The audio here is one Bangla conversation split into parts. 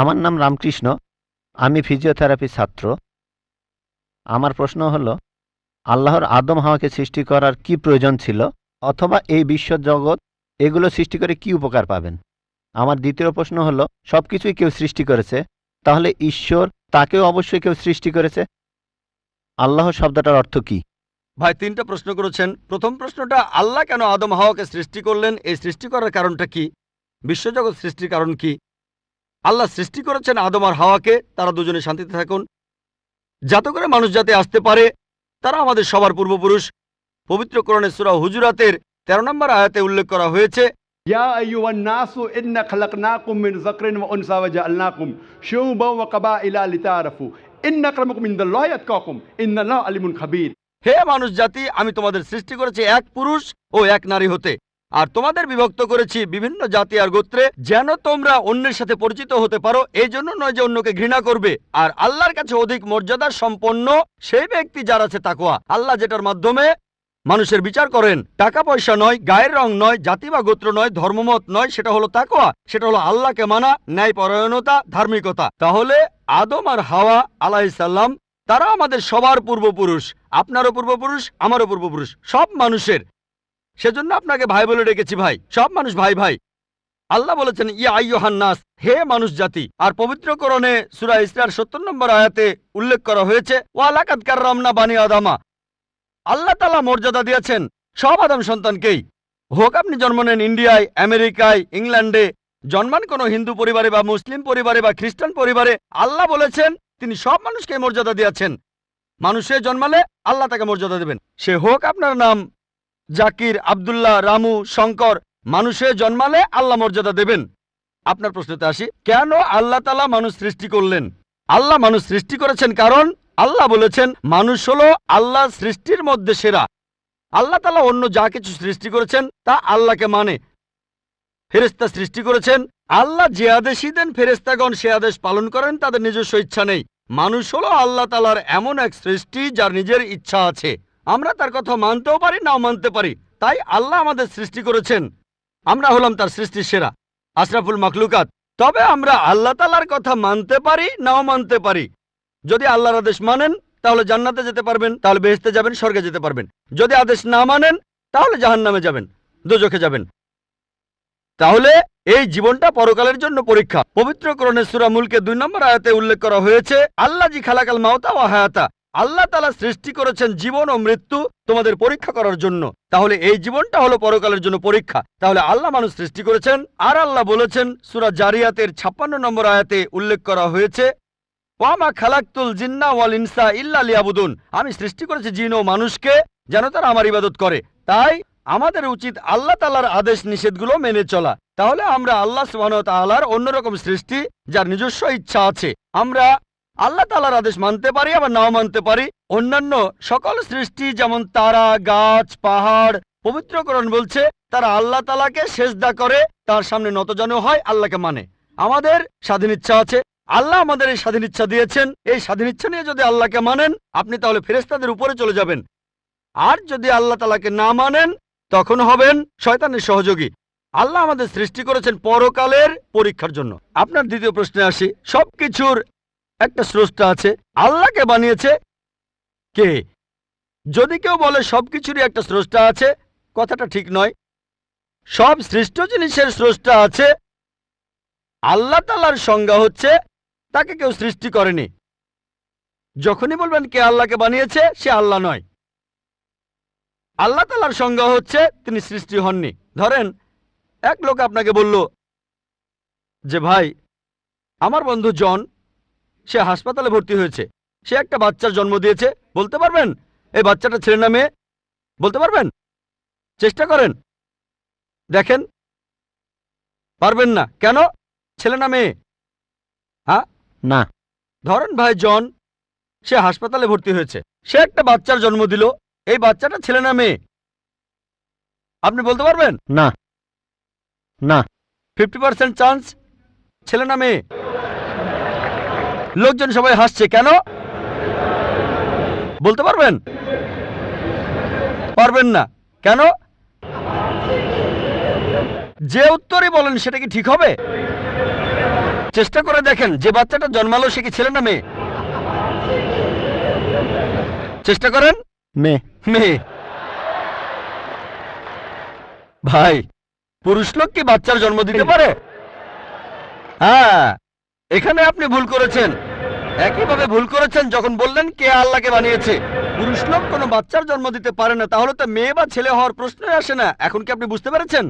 আমার নাম রামকৃষ্ণ। আমি ফিজিওথেরাপি ছাত্র। আমার প্রশ্ন হলো, আল্লাহর আদম হাওয়াকে সৃষ্টি করার কি প্রয়োজন ছিল, অথবা এই বিশ্বজগৎ এগুলো সৃষ্টি করে কি উপকার পাবেন? আমার দ্বিতীয় প্রশ্ন হলো, সবকিছুই কেউ সৃষ্টি করেছে, তাহলে ঈশ্বর তাকেও অবশ্যই কেউ সৃষ্টি করেছে। আল্লাহ শব্দটার অর্থ কি? ভাই ৩টা প্রশ্ন করেছেন। প্রথম প্রশ্নটা, আল্লাহ কেন আদম হাওয়াকে সৃষ্টি করলেন, এই সৃষ্টি করার কারণটা কি? বিশ্বজগৎ সৃষ্টির কারণ কি? আল্লাহ সৃষ্টি করেছেন আদম আর হাওয়াকে, তারা দুজনে শান্তিতে থাকুন, যাতে করে মানুষ যাতে আসতে পারে। তারা আমাদের সবার পূর্বপুরুষ। পবিত্র কোরআনে সূরা হুজুরাতের ১৩ নম্বর আয়াতে উল্লেখ করা হয়েছে, ইয়া আইয়ুহান নাসু ইন্না খালাকনাকুম মিন যাকরিন ওয়া উনসা ওয়া জাআলনাকুম শুউবান ওয়া কাবাইলা লিতাআরাফু ইন্না আক্রামাকুম ইনদাল্লাহি আতকাকুম ইন্নাল্লাহা আলিমুন খাবীর। হে মানুষ জাতি, আমি তোমাদের সৃষ্টি করেছি এক পুরুষ ও এক নারী হতে, আর তোমাদের বিভক্ত করেছি বিভিন্ন জাতি আর গোত্রে, যেন তোমরা অন্যের সাথে পরিচিত হতে পারো। এই জন্য নয় যে অন্যকে ঘৃণা করবে। আর আল্লাহর কাছে অধিক মর্যাদা সম্পন্ন সেই ব্যক্তি যার আছে তাকওয়া। আল্লাহ যেটার মাধ্যমে মানুষের বিচার করেন, টাকা পয়সা নয়, গায়ের রং নয়, জাতি বা গোত্র নয়, ধর্মমত নয়, সেটা হলো তাকওয়া। সেটা হলো আল্লাহকে মানা, ন্যায়পরায়ণতা, ধার্মিকতা। তাহলে আদম আর হাওয়া আলাইহিস সালাম তারা আমাদের সবার পূর্বপুরুষ। আপনারও পূর্বপুরুষ, আমারও পূর্বপুরুষ, সব মানুষের। সেজন্য আপনাকে ভাই বলে ডেকেছি। ভাই, সব মানুষ ভাই ভাই। আল্লাহ বলেছেন ইয়া আইয়ুহান নাস, হে মানুষ জাতি। আর পবিত্র কোরআনে সূরা ইসরার ৭০ নম্বর আয়াতে উল্লেখ করা হয়েছে, ওয়া লাকাদ কাররামনা বানি আদামা। আল্লাহ তাআলা মর্যাদা দিয়েছেন সব আদম সন্তানকেই। হোক আপনি জন্ম নেন ইন্ডিয়ায়, আমেরিকায়, ইংল্যান্ডে, জন্মান কোনো হিন্দু পরিবারে বা মুসলিম পরিবারে বা খ্রিস্টান পরিবারে, আল্লাহ বলেছেন তিনি সব মানুষকে মর্যাদা দিয়েছেন। মানুষে জন্মালে আল্লাহ তাকে মর্যাদা দেবেন। সে হোক আপনার নাম জাকির, আব্দুল্লাহ, রামু, শঙ্কর, মানুষে জন্মালে আল্লাহ মর্যাদা দেবেন। আপনার প্রশ্নতে আসি, কেন আল্লাহ তাআলা মানুষ সৃষ্টি করলেন? আল্লাহ মানুষ সৃষ্টি করেছেন কারণ আল্লাহ বলেছেন মানুষ হলো আল্লাহ সৃষ্টির মধ্যে সেরা। আল্লাহ তাআলা অন্য যা কিছু সৃষ্টি করেছেন তা আল্লাহকে মানে। ফেরেশতা সৃষ্টি করেছেন, আল্লাহ যে আদেশই দেন ফেরেশতাগণ সে আদেশ পালন করেন, তাদের নিজস্ব ইচ্ছা নেই। মানুষ হলো আল্লাহ তাআলার এমন এক সৃষ্টি যার নিজের ইচ্ছা আছে। আমরা তার কথা মানতেও পারি, নাও মানতে পারি। তাই আল্লাহ আমাদের সৃষ্টি করেছেন, আমরা হলাম তার সৃষ্টির সেরা, আশরাফুল মাখলুকাত। তবে আমরা আল্লাহ তাআলার কথা মানতে পারি, নাও মানতে পারি। যদি আল্লাহর আদেশ মানেন তাহলে জান্নাতে যেতে পারবেন, তাহলে বেহেশতে যাবেন, স্বর্গে যেতে পারবেন। যদি আদেশ না মানেন তাহলে জাহান্নামে যাবেন, দোজখে যাবেন। তাহলে এই জীবনটা পরকালের জন্য পরীক্ষা। পবিত্র কোরআনে সূরা মুলকে ২ নম্বর আয়াতে উল্লেখ করা হয়েছে, আল্লাযী খালাকাল মাউতা ওয়া হায়াতা। আল্লাহ তাআলা সৃষ্টি করেছেন জীবন ও মৃত্যু তোমাদের পরীক্ষা করার জন্য। তাহলে এই জীবনটা হলো পরকালের জন্য পরীক্ষা। তাহলে আল্লাহ মানুষ সৃষ্টি করেছেন। আর আল্লাহ বলেছেন সূরা জারিয়াতের ৫৬ নম্বর আয়াতে উল্লেখ করা হয়েছে, ওয়ামা খালাকতুল জিন্না ওয়াল ইনসা ইল্লা লিয়াবুদুন। আমি সৃষ্টি করেছি জিন ও মানুষকে যেন তারা আমার ইবাদত করে। তাই আমাদের উচিত আল্লাহ তাআলার আদেশ নিষেধগুলো মেনে চলা। তাহলে আমরা আল্লাহ সুবহানাহু ওয়া তাআলার অন্যরকম সৃষ্টি যার নিজস্ব ইচ্ছা আছে। আমরা আল্লাহ তাআলার আদেশ মানতে পারি, আবার নাও মানতে পারি। অন্যান্য সকল সৃষ্টি যেমন তারা, গাছ, পাহাড়, পবিত্র কোরআন বলছে তারা আল্লাহ তাআলাকে সেজদা করে, তার সামনে নতজানু হয়, আল্লাহকে মানে। আমাদের স্বাধীন ইচ্ছা আছে, আল্লাহ আমাদের এই স্বাধীন ইচ্ছা দিয়েছেন। এই স্বাধীন ইচ্ছা নিয়ে যদি আল্লাহকে মানেন আপনি তাহলে ফেরেশতাদের উপরে চলে যাবেন। আর যদি আল্লাহ তাআলাকে না মানেন তখন হবেন শয়তানের সহযোগী। আল্লাহ আমাদের সৃষ্টি করেছেন পরকালের পরীক্ষার জন্য। আপনার দ্বিতীয় প্রশ্নে আসি, সবকিছুর একটা স্রষ্টা আছে, আল্লাহকে বানিয়েছে কে? যদি কেউ বলে সবকিছুরই একটা স্রষ্টা আছে, কথাটা ঠিক নয়। সব সৃষ্ট জিনিসের স্রষ্টা আছে। আল্লাহ তাআলার সংজ্ঞা হচ্ছে তাকে কেউ সৃষ্টি করেনি। যখনই বলবেন কে আল্লাহকে বানিয়েছে, সে আল্লাহ নয়। আল্লাহ তাআলার সংজ্ঞা হচ্ছে তিনি সৃষ্টি হননি। ধরেন এক লোক আপনাকে বলল যে ভাই, আমার বন্ধু জন, সে হাসপাতালে ভর্তি হয়েছে, সে একটা বাচ্চার জন্ম দিয়েছে। বলতে পারবেন এই বাচ্চাটা ছেলে না মেয়ে? বলতে পারবেন? চেষ্টা করেন, দেখেন। পারবেন না কেন? ছেলে না মেয়ে? হ্যাঁ না। ধরেন ভাই জন, সে হাসপাতালে ভর্তি হয়েছে, সে একটা বাচ্চার জন্ম দিল। এই বাচ্চাটা ছেলে না মেয়ে? আপনি বলতে পারবেন? না। না। 50% চান্স ছেলে না মেয়ে। লোকজন সবাই হাসছে কেন? বলতে পারবেন? পারবেন না কেন? যে উত্তরই বলেন সেটা কি ঠিক হবে? চেষ্টা করে দেখেন, যে বাচ্চাটা জন্মালো সে কি ছেলে না মেয়ে? চেষ্টা করেন। মেয়ে। মেয়ে। ভাই, পুরুষ লোক কি বাচ্চার জন্ম দিতে পারে? হ্যাঁ, এখানে আপনি ভুল করেছেন। একইভাবে ভুল করেছেন যখন বললেন কে আল্লাহকে বানিয়েছে। পুরুষ লোক কোনো বাচ্চার জন্ম দিতে পারে না, তাহলে তো মেয়ে বা ছেলে হওয়ার প্রশ্নই আসে না। এখন কি আপনি বুঝতে পেরেছেন?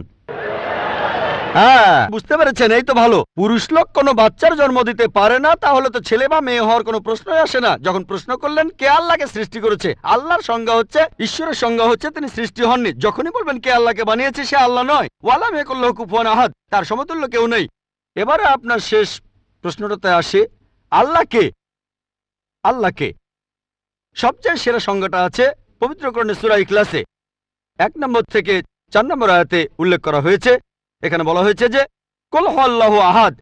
হ্যাঁ, বুঝতে পেরেছেন, এই তো ভালো। পুরুষ লোক কোনো বাচ্চার জন্ম দিতে পারে না, তাহলে তো ছেলে বা মেয়ে হওয়ার কোনো প্রশ্নই আসে না। যখন প্রশ্ন করলেন কে আল্লাহকে সৃষ্টি করেছে, আল্লাহর সংজ্ঞা হচ্ছে, ঈশ্বরের সংজ্ঞা হচ্ছে তিনি সৃষ্টি হননি। যখনই বলবেন কে আল্লাহকে বানিয়েছে, সে আল্লাহ নয়। ওয়ালাম ইয়াকুল্লাহু কুফুয়ান আহাদ, তার সমতুল্য কেউ নেই। এবারে আপনার শেষ প্রশ্নটাতে আসে, আল্লাহ কে? আল্লাহকে সবচেয়ে সেরা সংজ্ঞাটা আছে পবিত্র কোরআনে সূরা ইখলাসে 1 নম্বর থেকে 4 নম্বর আয়াতে উল্লেখ করা হয়েছে। এখানে বলা হয়েছে যে কুল হুয়াল্লাহু আহাদ,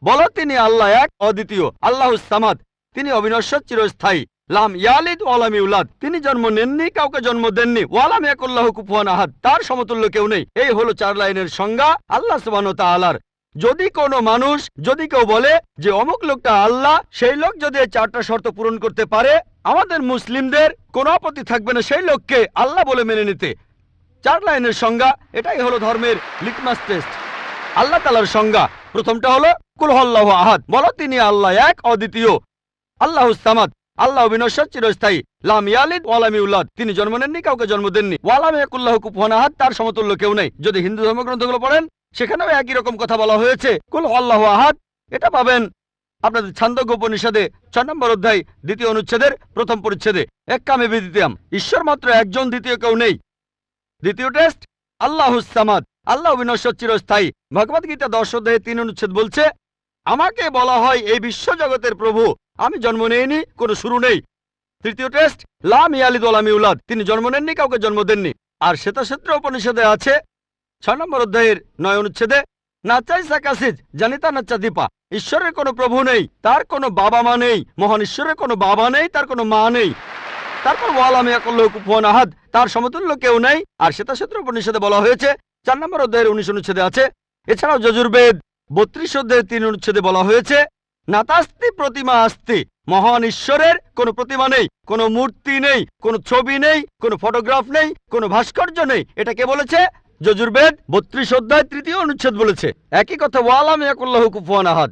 বলো তিনি আল্লাহ এক, অদ্বিতীয়। আল্লাহুস সামাদ, তিনি অবিনশ্বর, চিরস্থায়ী। লাম ইয়ালিদ ওয়া লাম ইউলাদ, তিনি জন্ম নেননি, কাউকে জন্ম দেননি। ওয়া লাম ইয়াকুল্লাহু কুফুয়ান আহাদ, তার সমতুল্য কেউ নেই। এই হলো 4 লাইনের সংজ্ঞা আল্লাহ সুবহানাহু ওয়া তাআলার। যদি কোনো মানুষ, যদি কেউ বলে যে অমুক লোকটা আল্লাহ, সেই লোক যদি এই 4টা শর্ত পূরণ করতে পারে, আমাদের মুসলিমদের কোনো আপত্তি থাকবে না সেই লোককে আল্লাহ বলে মেনে নিতে। 4 লাইনের সংজ্ঞা, এটাই হলো ধর্মের লিটমাস টেস্ট। আল্লাহ তাআলার সংজ্ঞা প্রথমটা হলো কুল হুয়াল্লাহু আহাদ, বলো তিনি আল্লাহ এক, অদ্বিতীয়। আল্লাহুস সামাদ, আল্লাহ বিনশ্বর, চিরস্থায়ী। লাম ইয়ালিদ ওয়া লাম ইউলাদ, তিনি জন্ম নেননি, কাউকে জন্ম দেননি। ওয়া লাম ইয়াকুল্লাহু কুফুয়ান আহাদ, তার সমতুল্য কেউ নেই। যদি হিন্দু ধর্মগ্রন্থগুলো পড়েন, সেখানেও একই রকম কথা বলা হয়েছে, কুল হুয়াল্লাহু আহাদ। এটা পাবেন আপনাদের ছান্দোগ্য উপনিষদে 6 নম্বর অধ্যায় 2য় অনুচ্ছেদের 1ম পরিচ্ছেদে। এক কামে বিদিতাম, ঈশ্বর মাত্র একজন, দ্বিতীয় কেউ নেই। দ্বিতীয় টেস্ট আল্লাহুস সামাদ, আল্লাহ বিনশ্বর, চিরস্থায়ী। ভগবদ গীতা 10 অধ্যায়ে 3 অনুচ্ছেদ বলছে, আমাকে বলা হয় এই বিশ্ব জগতের প্রভু, আমি জন্ম নেইনি, কোনো শুরু নেই। তৃতীয় টেস্ট লাম ইয়ালিদ ওয়া লাম ইউলাদ, তিনি জন্ম নেননি, কাউকে জন্ম দেননি। আর শ্বেতক্ষেত্র উপনিষদে আছে 6 নম্বর অধ্যায়ের 9 অনুচ্ছেদে, নাচাই সাকাসিজ জানিতা নাচা দীপা, ঈশ্বরের কোনো প্রভু নেই, তার কোনো বাবা মা নেই। মহান ঈশ্বরের কোনো বাবা নেই, তার কোনো মা নেই। তারপর ওয়ালাম ইয়াকুল্লাহু কুফুয়ান আহাদ, তার সমতুল্য কেউ নেই। আর শ্বেতক্ষেত্র উপনিষদে বলা হয়েছে 4 নম্বর অধ্যায়ের 19 অনুচ্ছেদে আছে। এছাড়াও যজুর্বেদ 32 অধ্যায়ের 3 অনুচ্ছেদে বলা হয়েছে, নাতাস্তি প্রতিমা আস্তি, মহান ঈশ্বরের কোনো প্রতিমা নেই, কোনো মূর্তি নেই, কোনো ছবি নেই, কোনো ফটোগ্রাফ নেই, কোনো ভাস্কর্য নেই। এটা কে বলেছে? যজুর্বেদ 32 অধ্যায় 3য় অনুচ্ছেদ বলেছে একই কথা, ওয়ালাম ইয়াকুল্লাহু কুফুয়ান আহাদ।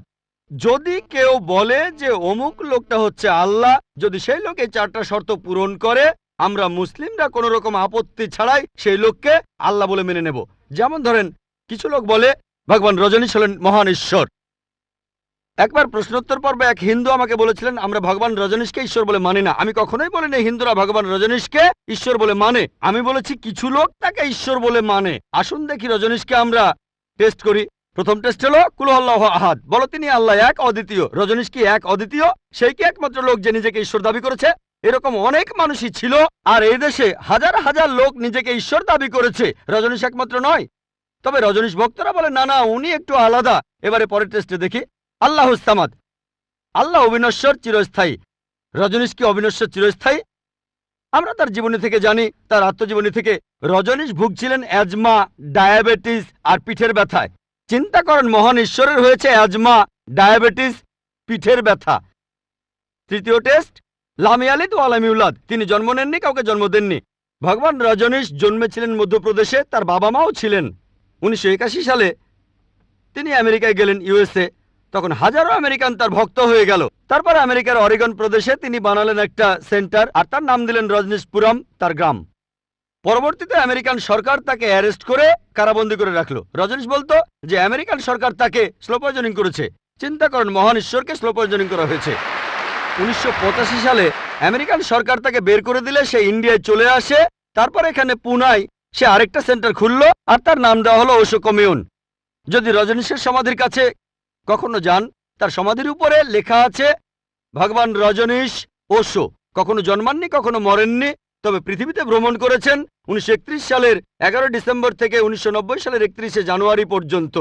যদি কেউ বলে যে অমুক লোকটা হচ্ছে আল্লাহ, যদি সেই লোক এই 4টা শর্ত পূরণ করে, আমরা মুসলিমরা কোনো রকম আপত্তি ছাড়াই সেই লোককে আল্লাহ বলে মেনে নেব। যেমন ধরেন, কিছু লোক বলে ভগবান রজনীশ হলেন মহান ঈশ্বর। একবার প্রশ্নোত্তর পর্বে এক হিন্দু আমাকে বলেছিলেন, আমরা ভগবান রজনীশকে ঈশ্বর বলে মানি না। আমি কখনোই বলিনি হিন্দুরা ভগবান রজনীশকে ঈশ্বর বলে মানে। আমি বলেছি কিছু লোক তাকে ঈশ্বর বলে মানে। আসুন দেখি রজনীশকে আমরা টেস্ট করি। প্রথম টেস্ট হলো কুল হুয়াল্লাহু আহাদ, বলো তিনি আল্লাহ এক, অদ্বিতীয়। রজনীশ কি এক, অদ্বিতীয়? সেই কি একমাত্র লোক যে নিজেকে ঈশ্বর দাবি করেছে? এরকম অনেক মানুষই ছিল, আর এই দেশে হাজার হাজার লোক নিজেকে ঈশ্বর দাবি করেছে। রজনীশ একমাত্র নয়। তবে রজনীশ ভক্তরা বলে না না, উনি একটু আলাদা। এবারে পরের টেস্টে দেখি। আল্লাহুস সামাদ, আল্লাহ অবিনশ্বর, চিরস্থায়ী। রজনীশ কি অবিনশ্বর, চিরস্থায়ী? আমরা তার জীবনী থেকে জানি, তার আত্মজীবনী থেকে। রজনীশ ভুগছিলেন অ্যাজমা, ডায়াবেটিস আর পিঠের ব্যথায়। চিন্তা করেন, মহান ঈশ্বরের হয়েছে অ্যাজমা, ডায়াবেটিস, পিঠের ব্যথা। তৃতীয় টেস্ট লাম ইয়ালিদ ওয়া লাম ইউলাদ, তিনি জন্ম নেননি, কাউকে জন্ম দেননি। ভগবান রজনীশ জন্মেছিলেন মধ্যপ্রদেশে, তার বাবা মাও ছিলেন। 1981 সালে তিনি আমেরিকায় গেলেন, ইউএসএ। তখন হাজারো আমেরিকান তার ভক্ত হয়ে গেল। তারপর আমেরিকার অরিগন প্রদেশে তিনি বানালেন একটা সেন্টার, আর তার নাম দিলেন রজনীশপুরম, তার গ্রাম। পরবর্তীতে আমেরিকান সরকার তাকে অ্যারেস্ট করে কারাবন্দী করে রাখলো। রজনীশ বলতো যে আমেরিকান সরকার তাকে স্লো পয়জনিং করেছে। চিন্তা করেন, মহান ঈশ্বরকে স্লো পয়জনিং করা হয়েছে। 1985 সালে আমেরিকান সরকার তাকে বের করে দিলে সে ইন্ডিয়ায় চলে আসে। তারপর এখানে পুনায় সে আরেকটা সেন্টার খুললো, আর তার নাম দেওয়া হলো ওশো কমিউন। যদি রজনীশের সমাধির কাছে কখনো যান, তার সমাধির উপরে লেখা আছে ভগবান রজনীশ ওশো। কখনো জন্মাননি, কখনো মরেননি, তবে পৃথিবীতে ভ্রমণ করেছেন 1931 সালের 11 ডিসেম্বর থেকে 1990 সালের 31শে জানুয়ারি পর্যন্ত।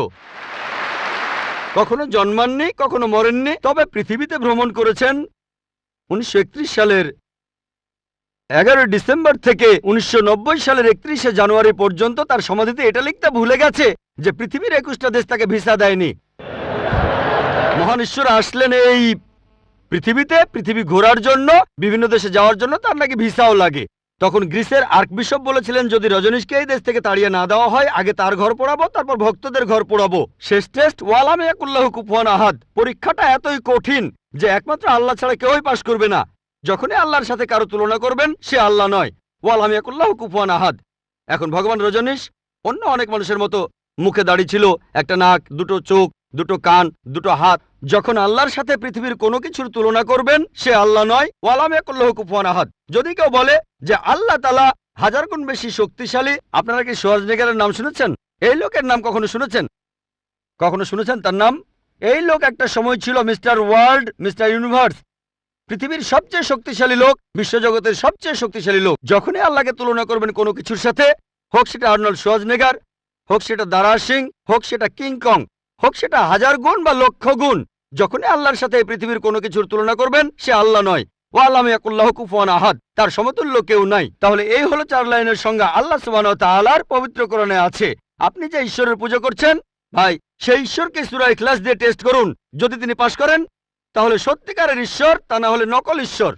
কখনো জন্মাননি, কখনো মরেননি, তবে পৃথিবীতে ভ্রমণ করেছেন 1931 সালের 11 ডিসেম্বর থেকে 1990 সালের 31শে জানুয়ারি পর্যন্ত। তার সমাধিতে এটা লিখতে ভুলে গেছে যে পৃথিবীর 21টা দেশ তাকে ভিসা দেয়নি। মহান ঈশ্বর আসলেন এই পৃথিবীতে, পৃথিবী ঘোরার জন্য, বিভিন্ন দেশে যাওয়ার জন্য তার নাকি ভিসাও লাগে। তখন গ্রিসের আর্কবিশপ বলেছিলেন, যদি রজনীশকে এই দেশ থেকে তাড়িয়ে না দেওয়া হয়, আগে তার ঘর পোড়াবো, তারপর ভক্তদের ঘর পোড়াবো। শেষ টেস্ট ওয়ালাম ইয়াকুল্লাহু কুফুয়ান আহাদ। পরীক্ষাটা এতই কঠিন যে একমাত্র আল্লাহ ছাড়া কেউই পাশ করবে না। যখনই আল্লাহর সাথে কারো তুলনা করবেন, সে আল্লাহ নয়। ওয়ালাম ইয়াকুল্লাহু কুফুয়ান আহাদ। এখন ভগবান রজনীশ অন্য অনেক মানুষের মতো মুখে দাড়ি ছিল, একটা নাক, দুটো চোখ, দুটো কান, দুটো হাত। যখন আল্লাহর সাথে পৃথিবীর কোনো কিছুর তুলনা করবেন, সে আল্লাহ নয়। ওয়ালাম ইয়াকুল্লাহু কুফুয়ান আহাদ। যদি কেউ বলে যে আল্লাহ তাআলা হাজার গুণ বেশি শক্তিশালী, আপনারা কি শোয়ার্জনেগারের নাম শুনেছেন? এই লোকের নাম কখনো শুনেছেন? কখনো শুনেছেন তার নাম? এই লোক একটা সময় ছিল মিস্টার ওয়ার্ল্ড, মিস্টার ইউনিভার্স, পৃথিবীর সবচেয়ে শক্তিশালী লোক, বিশ্বজগতের সবচেয়ে শক্তিশালী লোক। যখনই আল্লাহকে তুলনা করবেন কোনো কিছুর সাথে, হোক সেটা আর্নল্ড শোয়ার্জনেগার, হোক সেটা দারা সিং, হোক সেটা কিং কং, হোক সেটা হাজার গুণ বা লক্ষ গুণ, যখনই আল্লাহর সাথে পৃথিবীর কোনো কিছুর তুলনা করবেন, সে আল্লাহ নয়। ওয়ালাম ইয়াকুল্লাহু কুফুয়ান আহাদ। তার সমতুল্য কেউ নাই। তাহলে এই হলো 4 লাইনের সংজ্ঞা আল্লাহ সুবহানাহু ওয়া তাআলার পবিত্র কোরআনে আছে। আপনি যে ঈশ্বরের পূজা করছেন, ভাই, সেই ঈশ্বরকে সূরা ইখলাস দিয়ে টেস্ট করুন। যদি তিনি পাশ করেন, তাহলে সত্যিকারের ঈশ্বর, তা না হলে নকল ঈশ্বর।